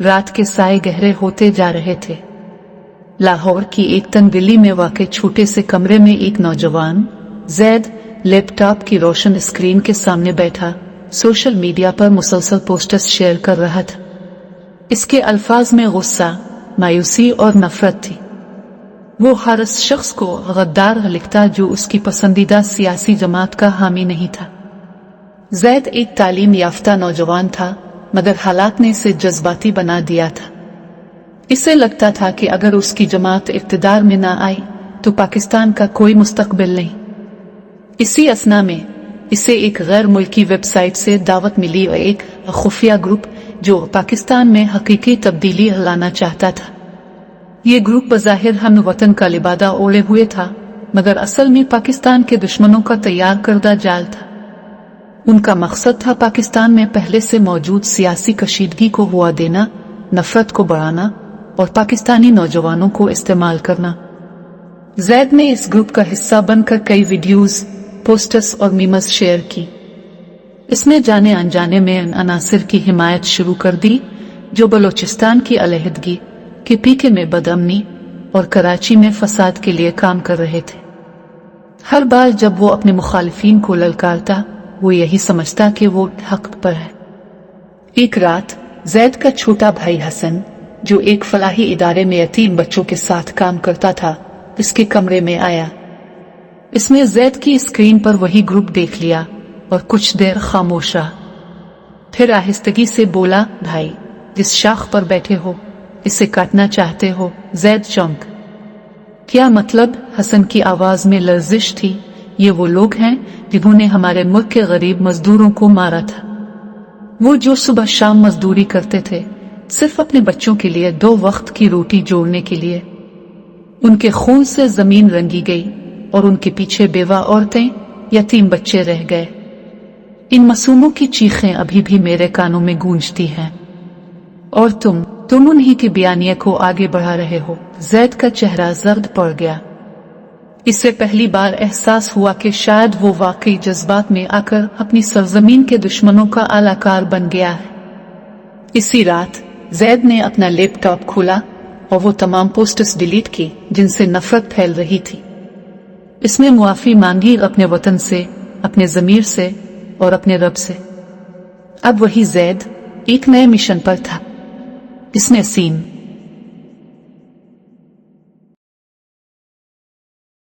रात के साए गहरे होते जा रहे थे। लाहौर की एक तंगदिली में वाक़े छोटे से कमरे में एक नौजवान जैद लैपटॉप की रोशन स्क्रीन के सामने बैठा सोशल मीडिया पर मुसलसल पोस्टर्स शेयर कर रहा था। इसके अल्फाज में गुस्सा, मायूसी और नफरत थी। वो हर उस शख्स को गद्दार लिखता जो उसकी पसंदीदा सियासी जमात का हामी नहीं था। जैद एक तालीम याफ्ता नौजवान था, मगर हालात ने इसे जज्बाती बना दिया था। इसे लगता था कि अगर उसकी जमात इक़्तिदार में ना आई तो पाकिस्तान का कोई मुस्तकबिल नहीं। इसी असना में इसे एक गैर मुल्की वेबसाइट से दावत मिली और एक खुफिया ग्रुप जो पाकिस्तान में हकीकी तब्दीली लाना चाहता था। ये ग्रुप बज़ाहिर हम वतन का लिबादा ओढ़े हुए था, मगर असल में पाकिस्तान के दुश्मनों का तैयार करदा जाल था। उनका मकसद था पाकिस्तान में पहले से मौजूद सियासी कशीदगी को हुआ देना, नफरत को बढ़ाना और पाकिस्तानी नौजवानों को इस्तेमाल करना। जैद ने इस ग्रुप का हिस्सा बनकर कई वीडियोस, पोस्टर्स और मीम्स शेयर की। इसमें जाने अनजाने में उन अनासिर की हिमायत शुरू कर दी जो बलोचिस्तान की अलहदगी, केपीके में बदअमनी और कराची में फसाद के लिए काम कर रहे थे। हर बार जब वो अपने मुखालिफिन को ललकारता, वो यही समझता कि वो हक पर है। एक रात जैद का छोटा भाई हसन, जो एक फलाही इदारे में यतीम बच्चों के साथ काम करता था, इसके कमरे में आया। इसमें जैद की स्क्रीन पर वही ग्रुप देख लिया और कुछ देर खामोश रहा। फिर आहिस्तगी से बोला, भाई, जिस शाख पर बैठे हो इसे काटना चाहते हो? जैद चौंक। क्या मतलब? हसन की आवाज में लर्जिश थी। ये वो लोग हैं जिन्होंने हमारे मुल्क के गरीब मजदूरों को मारा था। वो जो सुबह शाम मजदूरी करते थे सिर्फ अपने बच्चों के लिए, 2 वक्त की रोटी जोड़ने के लिए। उनके खून से जमीन रंगी गई और उनके पीछे बेवा औरतें, यतीम बच्चे रह गए। इन मासूमों की चीखें अभी भी मेरे कानों में गूंजती हैं। और तुम उन्हीं के बयानिए को आगे बढ़ा रहे हो। जैद का चेहरा जर्द पड़ गया। इससे पहली बार एहसास हुआ कि शायद वो वाकई जज्बात में आकर अपनी सरजमीन के दुश्मनों का आलाकार बन गया है। इसी रात जैद ने अपना लैपटॉप खोला और वो तमाम पोस्टर्स डिलीट की जिनसे नफरत फैल रही थी। इसमें मुआफी मांगी अपने वतन से, अपने ज़मीर से और अपने रब से। अब वही जैद एक नए मिशन पर था। इसने सीन